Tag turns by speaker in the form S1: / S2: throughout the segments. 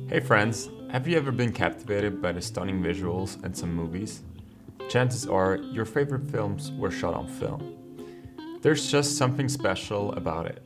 S1: Hey friends, have you ever been captivated by the stunning visuals in some movies? Chances are your favorite films were shot on film. There's just something special about it.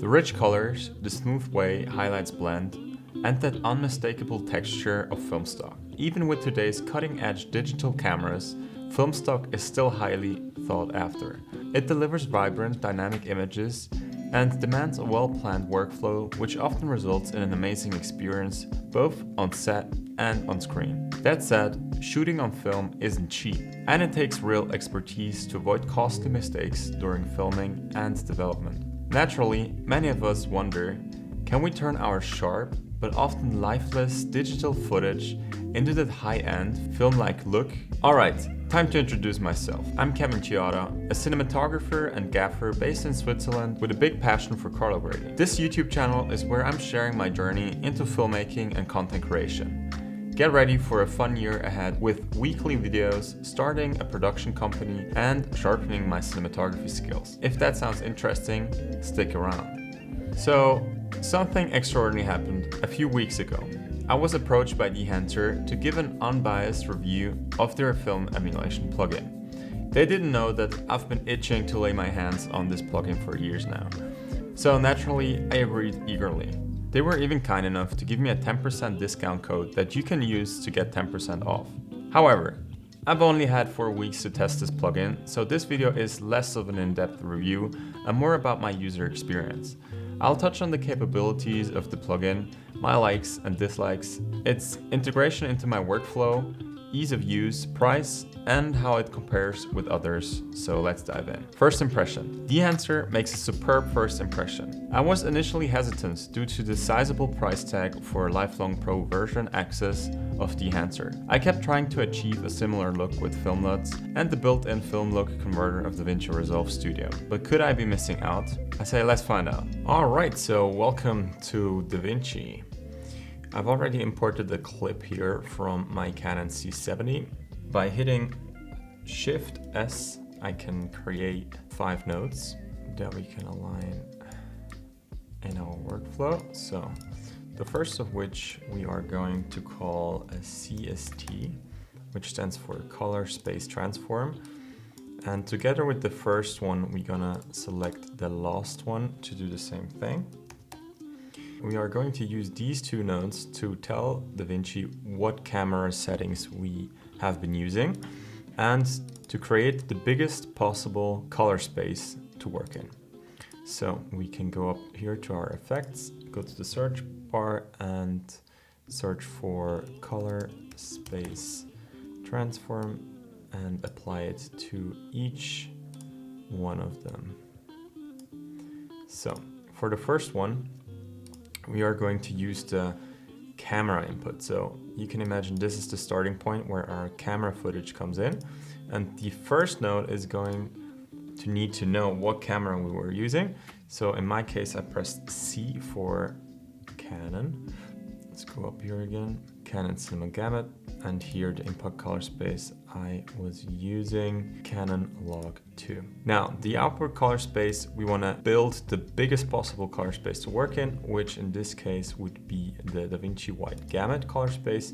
S1: The rich colors, the smooth way highlights blend, and that unmistakable texture of film stock. Even with today's cutting-edge digital cameras, film stock is still highly sought after. It delivers vibrant, dynamic images and demands a well-planned workflow which often results in an amazing experience both on set and on screen. That said, shooting on film isn't cheap, and it takes real expertise to avoid costly mistakes during filming and development. Naturally, many of us wonder, can we turn our sharp but often lifeless digital footage into that high-end film-like look? Alright, time to introduce myself. I'm Davinci, a cinematographer and gaffer based in Switzerland with a big passion for color grading. This YouTube channel is where I'm sharing my journey into filmmaking and content creation. Get ready for a fun year ahead with weekly videos, starting a production company, and sharpening my cinematography skills. If that sounds interesting, stick around. So, something extraordinary happened a few weeks ago. I was approached by Dehancer to give an unbiased review of their film emulation plugin. They didn't know that I've been itching to lay my hands on this plugin for years now. So naturally, I agreed eagerly. They were even kind enough to give me a 10% discount code that you can use to get 10% off. However, I've only had 4 weeks to test this plugin, so this video is less of an in-depth review and more about my user experience. I'll touch on the capabilities of the plugin, my likes and dislikes, its integration into my workflow, ease of use, price, and how it compares with others, so let's dive in. First impression. Dehancer makes a superb first impression. I was initially hesitant due to the sizable price tag for a lifelong pro version access of Dehancer. I kept trying to achieve a similar look with film LUTs and the built-in film look converter of Davinci Resolve Studio. But could I be missing out? I say let's find out. Alright, so welcome to Davinci. I've already imported the clip here from my Canon C70. By hitting Shift S, I can create 5 nodes that we can align in our workflow. So the first of which we are going to call a CST, which stands for Color Space Transform. And together with the first one, we're gonna select the last one to do the same thing. We are going to use these 2 nodes to tell Davinci what camera settings we have been using and to create the biggest possible color space to work in. So we can go up here to our effects, go to the search bar and search for color space transform and apply it to each one of them. So for the first one, we are going to use the camera input. So you can imagine this is the starting point where our camera footage comes in. And the first node is going to need to know what camera we were using. So in my case, I pressed C for Canon. Let's go up here again, Canon Cinema Gamut. And here the input color space, I was using Canon Log 2. Now the output color space, we want to build the biggest possible color space to work in, which in this case would be the Davinci Wide Gamut color space.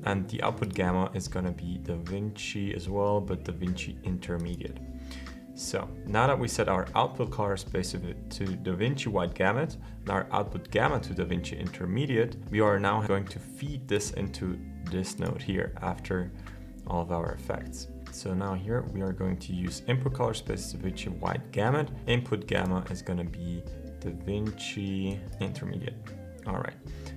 S1: And the output gamma is going to be Davinci as well, but Davinci Intermediate. So now that we set our output color space to Davinci Wide Gamut and our output gamma to Davinci Intermediate, we are now going to feed this into this node here after all of our effects. So now here we are going to use input color space Davinci Wide Gamut. Input gamma is going to be Davinci Intermediate. All right.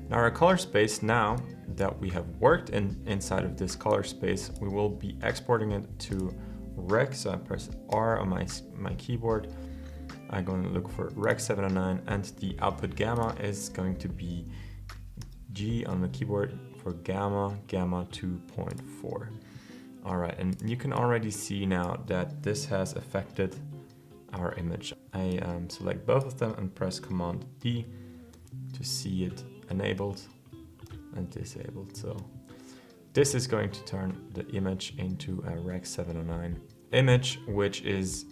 S1: Now our color space, now that we have worked inside of this color space, we will be exporting it to Rec. So I press R on my keyboard. I'm going to look for Rec 709 and the output gamma is going to be G on the keyboard for gamma 2.4. All right, and you can already see now that this has affected our image. I select both of them and press Command D to see it enabled and disabled. So this is going to turn the image into a Rec 709 image, which is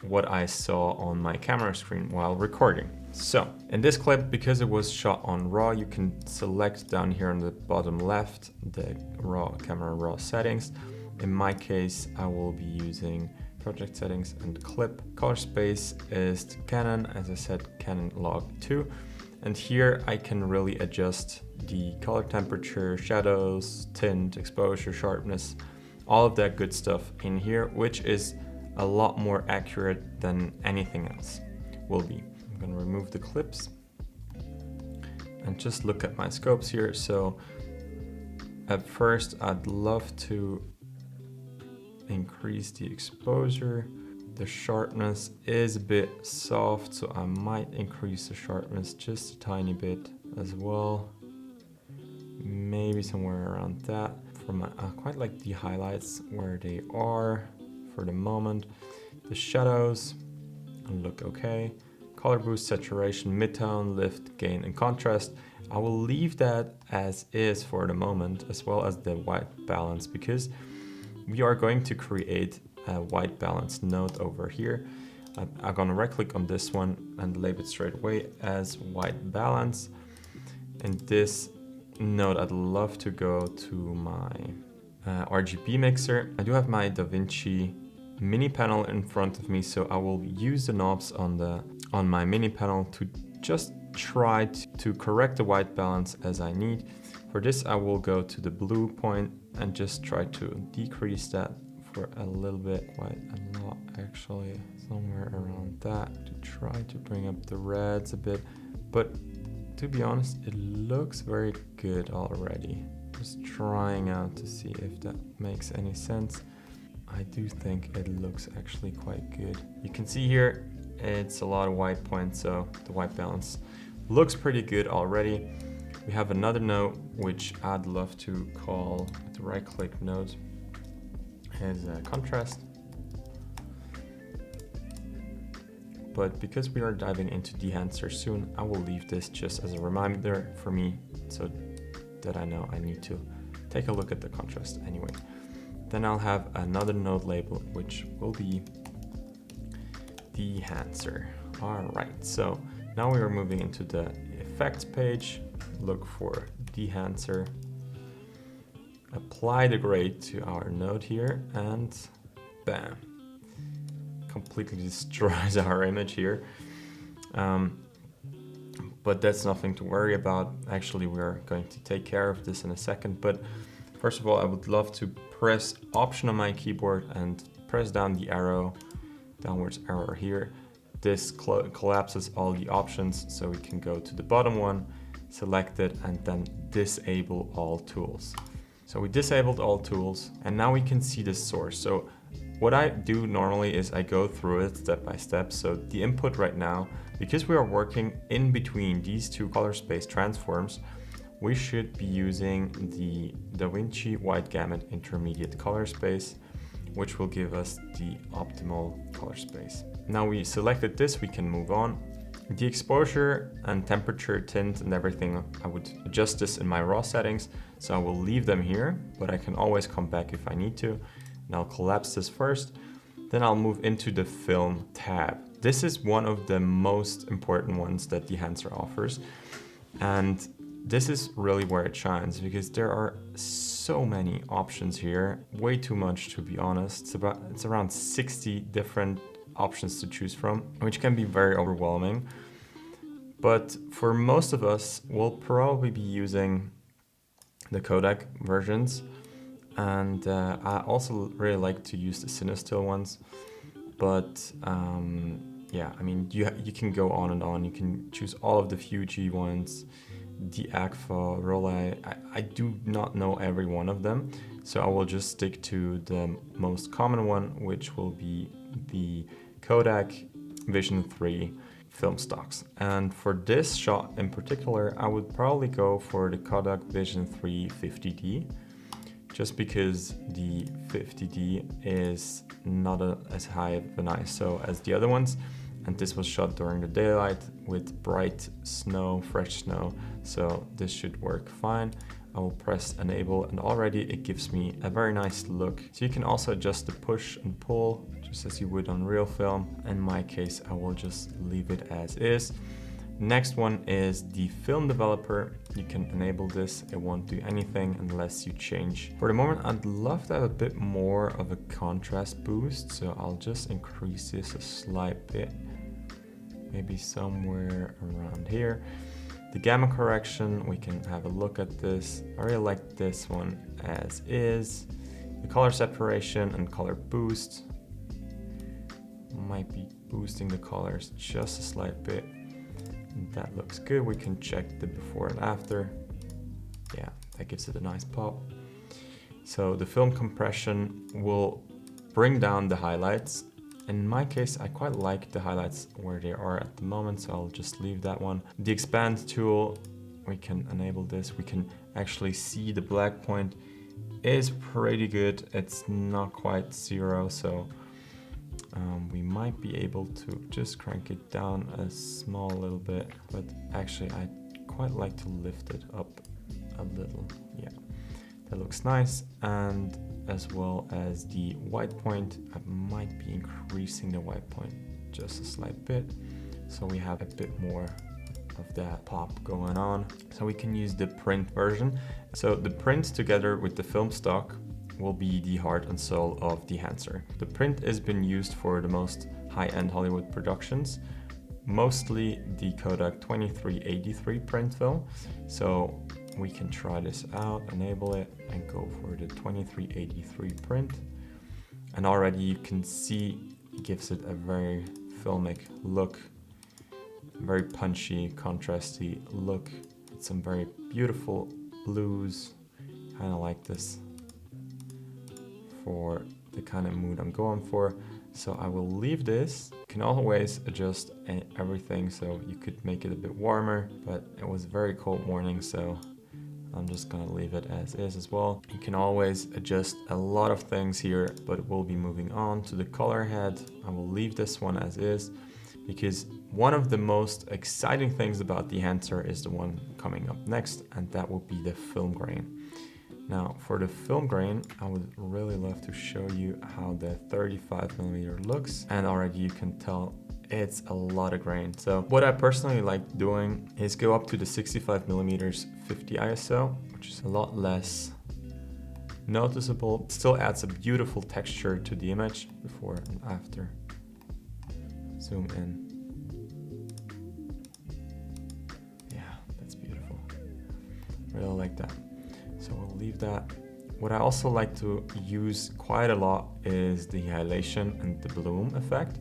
S1: what I saw on my camera screen while recording. So in this clip, because it was shot on RAW, you can select down here on the bottom left the camera raw settings. In my case, I will be using project settings and clip. Color space is Canon, as I said, Canon log 2. And here I can really adjust the color temperature, shadows, tint, exposure, sharpness, all of that good stuff in here, which is a lot more accurate than anything else will be. I'm gonna remove the clips and just look at my scopes here. So at first I'd love to increase the exposure. The sharpness is a bit soft, so I might increase the sharpness just a tiny bit as well. Maybe somewhere around that. I quite like the highlights where they are for the moment. The shadows look okay. Color boost, saturation, midtone, lift, gain, and contrast. I will leave that as is for the moment, as well as the white balance, because we are going to create a white balance node over here. I'm gonna right click on this one and label it straight away as white balance. In this node, I'd love to go to my RGB mixer. I do have my Davinci mini panel in front of me, so I will use the knobs on my mini panel to just try to correct the white balance as I need. For this, I will go to the blue point and just try to decrease that for a little bit, quite a lot actually, somewhere around that, to try to bring up the reds a bit. But to be honest, it looks very good already. Just trying out to see if that makes any sense. I do think it looks actually quite good. You can see here, it's a lot of white points, so the white balance looks pretty good already. We have another node, which I'd love to call the right click node, as contrast. But because we are diving into Dehancer soon, I will leave this just as a reminder for me, so that I know I need to take a look at the contrast anyway. Then I'll have another node label, which will be Dehancer. All right, so now we are moving into the effects page. Look for Dehancer. Apply the grade to our node here, and bam. Completely destroys our image here. But that's nothing to worry about. Actually, we're going to take care of this in a second. But first of all, I would love to press Option on my keyboard and press down the arrow, downwards arrow here. This collapses all the options, so we can go to the bottom one, select it, and then disable all tools. So we disabled all tools, and now we can see the source. So what I do normally is I go through it step by step. So the input right now, because we are working in between these two color space transforms, we should be using the Davinci wide gamut intermediate color space, which will give us the optimal color space. Now we selected this, we can move on. The exposure and temperature, tint, and everything, I would adjust this in my raw settings, so I will leave them here, but I can always come back if I need to. And I'll collapse this first, then I'll move into the film tab. This is one of the most important ones that Dehancer offers, and this is really where it shines, because there are so many options here, way too much to be honest. It's around 60 different options to choose from, which can be very overwhelming. But for most of us, we'll probably be using the Kodak versions. And I also really like to use the CineStill ones. But yeah, I mean, you can go on and on. You can choose all of the Fuji ones, the Agfa, Rollei. I do not know every one of them. So I will just stick to the most common one, which will be the Kodak Vision 3 film stocks. And for this shot in particular, I would probably go for the Kodak Vision 3 50D, just because the 50D is not as high of an ISO as the other ones. And this was shot during the daylight with bright snow, fresh snow. So this should work fine. I will press enable, and already it gives me a very nice look. So you can also adjust the push and pull just as you would on real film. In my case, I will just leave it as is. Next one is the film developer. You can enable this. It won't do anything unless you change. For the moment, I'd love to have a bit more of a contrast boost. So I'll just increase this a slight bit, maybe somewhere around here. The gamma correction, we can have a look at this. I really like this one as is. The color separation and color boost. Might be boosting the colors just a slight bit. And that looks good. We can check the before and after. Yeah, that gives it a nice pop. So the film compression will bring down the highlights. In my case, I quite like the highlights where they are at the moment, so I'll just leave that one. The expand tool, we can enable this. We can actually see the black point is pretty good. It's not quite 0, so we might be able to just crank it down a small little bit, but actually I quite like to lift it up a little. Yeah, that looks nice. And as well as the white point, I might be increasing the white point just a slight bit, so we have a bit more of that pop going on. So we can use the print version. So the print together with the film stock will be the heart and soul of Dehancer. The print has been used for the most high-end Hollywood productions, mostly the Kodak 2383 print film. So we can try this out, enable it, and go for the 2383 print. And already you can see it gives it a very filmic look, very punchy, contrasty look. It's some very beautiful blues, kind of like this for the kind of mood I'm going for. So I will leave this. You can always adjust everything, so you could make it a bit warmer, but it was a very cold morning, so I'm just gonna leave it as is as well. You can always adjust a lot of things here, but we'll be moving on to the color head. I will leave this one as is, because one of the most exciting things about Dehancer is the one coming up next, and that will be the film grain. Now, for the film grain, I would really love to show you how the 35mm looks, and already you can tell it's a lot of grain. So what I personally like doing is go up to the 65mm 50 ISO, which is a lot less noticeable. It still adds a beautiful texture to the image before and after. Zoom in. Yeah, that's beautiful. Really like that. So we'll leave that. What I also like to use quite a lot is the halation and the bloom effect.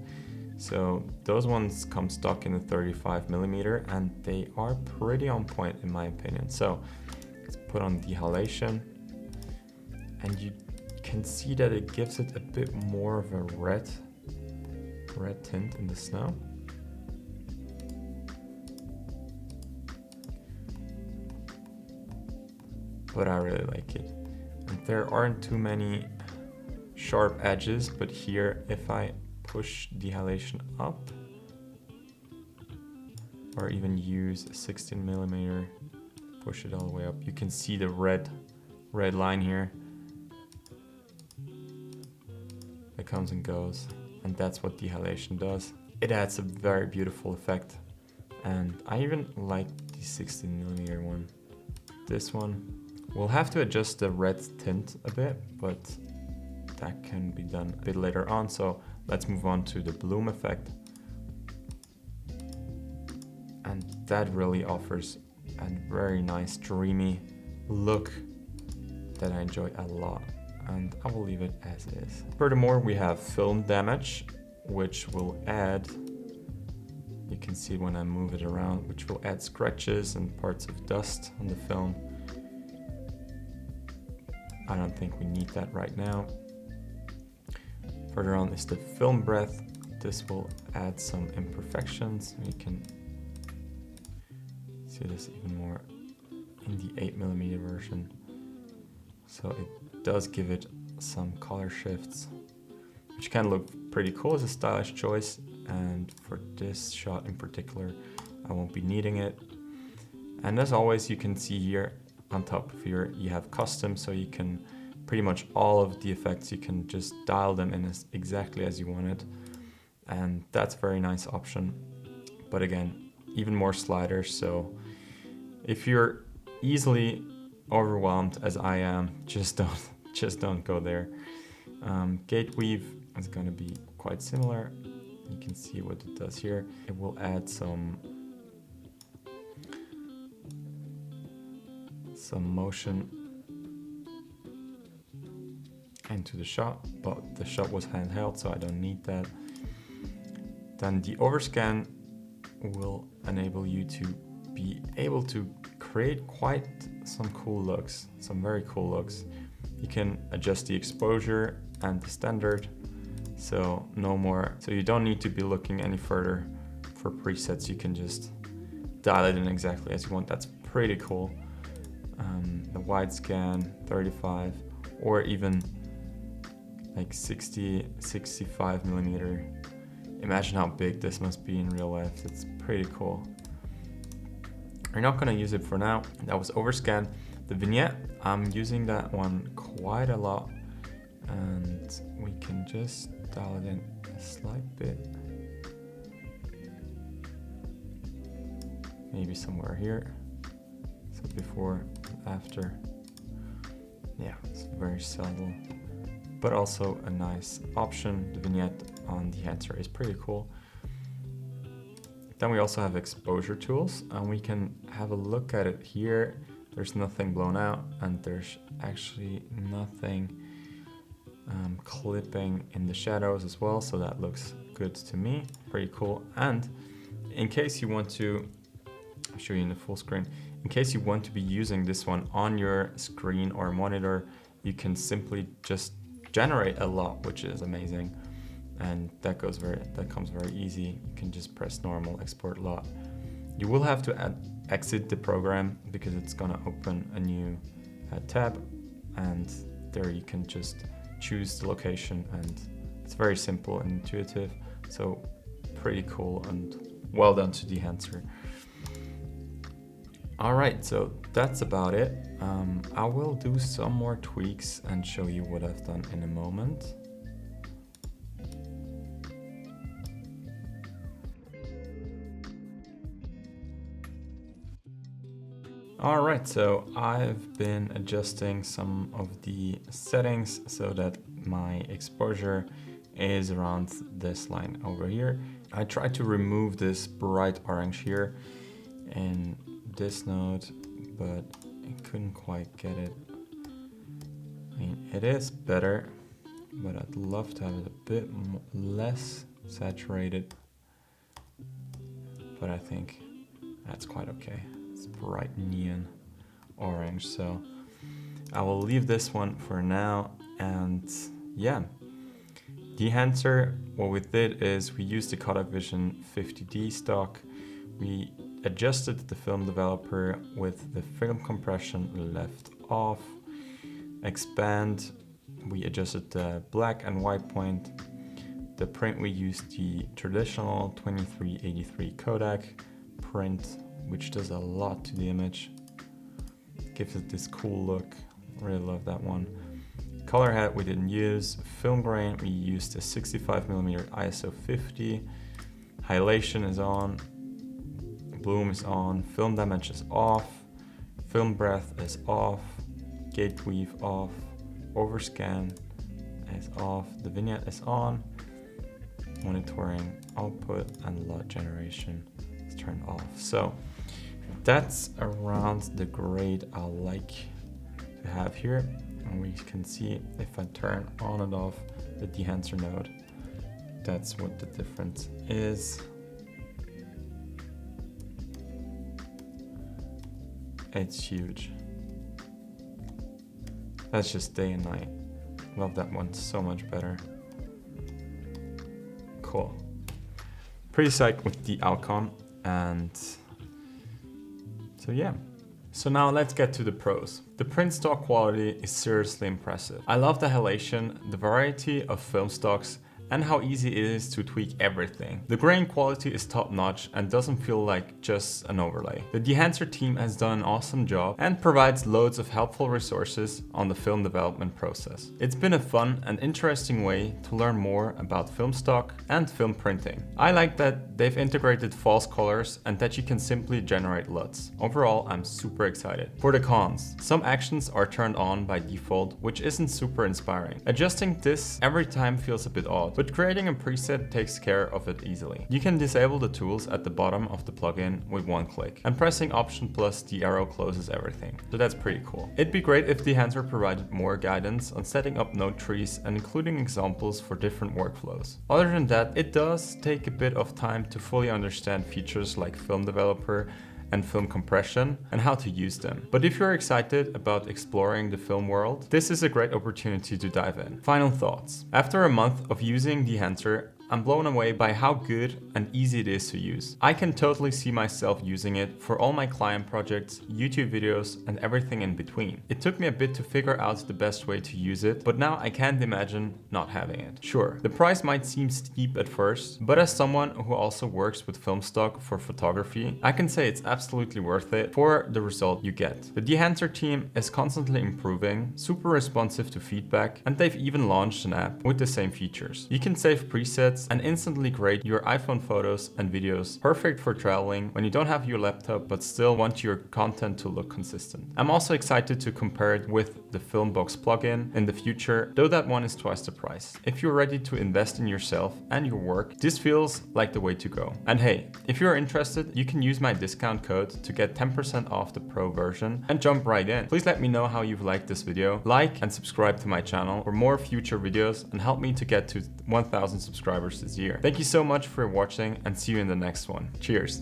S1: So those ones come stock in the 35mm and they are pretty on point in my opinion. So let's put on the halation, and you can see that it gives it a bit more of a red tint in the snow. But I really like it. And there aren't too many sharp edges, but here if I push the halation up, or even use a 16mm, push it all the way up, you can see the red line here that comes and goes, and that's what the halation does. It adds a very beautiful effect, and I even like the 16mm one. This one, we'll have to adjust the red tint a bit, but that can be done a bit later on. So let's move on to the bloom effect. And that really offers a very nice dreamy look that I enjoy a lot. And I will leave it as is. Furthermore, we have film damage, which will add, you can see when I move it around, which will add scratches and parts of dust on the film. I don't think we need that right now. Further on is the film breadth. This will add some imperfections. You can see this even more in the 8mm version. So it does give it some color shifts, which can look pretty cool as a stylish choice. And for this shot in particular, I won't be needing it. And as always, you can see here on top of here, you have custom, so you can pretty much all of the effects, you can just dial them in exactly as you want it. And that's a very nice option. But again, even more sliders. So if you're easily overwhelmed as I am, just don't go there. Gate weave is going to be quite similar. You can see what it does here. It will add some motion into the shot, but the shot was handheld, so I don't need that. Then the overscan will enable you to be able to create quite some cool looks, some very cool looks. You can adjust the exposure and the standard, so you don't need to be looking any further for presets. You can just dial it in exactly as you want. That's pretty cool. The wide scan 35 or even like 65 millimeter. Imagine how big this must be in real life. It's pretty cool. We're not gonna use it for now. That was overscan. The vignette, I'm using that one quite a lot, and we can just dial it in a slight bit. Maybe somewhere here. So before, after. Yeah, it's very subtle, but also a nice option. The vignette on Dehancer is pretty cool. Then we also have exposure tools, and we can have a look at it here. There's nothing blown out, and there's actually nothing clipping in the shadows as well, so that looks good to me. Pretty cool. And in case you want to, I'll show you in the full screen. In case you want to be using this one on your screen or monitor, you can simply just generate a lot, which is amazing. And that comes very easy. You can just press normal, export lot. You will have to exit the program because it's gonna open a new tab, and there you can just choose the location, and it's very simple and intuitive. So pretty cool, and well done to Dehancer. All right, so that's about it. I will do some more tweaks and show you what I've done in a moment. All right, so I've been adjusting some of the settings so that my exposure is around this line over here. I tried to remove this bright orange here in this node, but I couldn't quite get it. I mean, it is better, but I'd love to have it a bit less saturated, but I think that's quite okay. It's bright neon orange, so I will leave this one for now. And yeah, Dehancer, what we did is we used the Kodak Vision 50D stock. We adjusted the film developer with the film compression left off. Expand, we adjusted the black and white point. The print, we used the traditional 2383 Kodak print, which does a lot to the image. Gives it this cool look. Really love that one. Color head we didn't use. Film grain, we used a 65mm ISO 50. Hydration is on. Bloom is on. Film damage is off. Film breath is off. Gate weave off. Overscan is off. The vignette is on. Monitoring output and lot generation is turned off. So that's around the grade I like to have here. And we can see if I turn on and off the Dehancer node, that's what the difference is. It's huge. That's just day and night. Love that one so much better. Cool. Pretty psyched with the outcome, and so yeah. So now let's get to the pros. The print stock quality is seriously impressive. I love the halation, the variety of film stocks, and how easy it is to tweak everything. The grain quality is top notch and doesn't feel like just an overlay. The Dehancer team has done an awesome job and provides loads of helpful resources on the film development process. It's been a fun and interesting way to learn more about film stock and film printing. I like that they've integrated false colors and that you can simply generate LUTs. Overall, I'm super excited. For the cons, some actions are turned on by default, which isn't super inspiring. Adjusting this every time feels a bit odd, but creating a preset takes care of it easily. You can disable the tools at the bottom of the plugin with one click, and pressing Option plus the arrow closes everything. So that's pretty cool. It'd be great if Dehancer provided more guidance on setting up node trees and including examples for different workflows. Other than that, it does take a bit of time to fully understand features like Film Developer and film compression and how to use them. But if you're excited about exploring the film world, this is a great opportunity to dive in. Final thoughts. After a month of using Dehancer, I'm blown away by how good and easy it is to use. I can totally see myself using it for all my client projects, YouTube videos, and everything in between. It took me a bit to figure out the best way to use it, but now I can't imagine not having it. Sure, the price might seem steep at first, but as someone who also works with film stock for photography, I can say it's absolutely worth it for the result you get. The Dehancer team is constantly improving, super responsive to feedback, and they've even launched an app with the same features. You can save presets and instantly create your iPhone photos and videos, perfect for traveling when you don't have your laptop but still want your content to look consistent. I'm also excited to compare it with the Filmbox plugin in the future, though that one is twice the price. If you're ready to invest in yourself and your work, this feels like the way to go. And hey, if you're interested, you can use my discount code to get 10% off the Pro version and jump right in. Please let me know how you've liked this video, like and subscribe to my channel for more future videos and help me to get to 1,000 subscribers this year. Thank you so much for watching and see you in the next one. Cheers.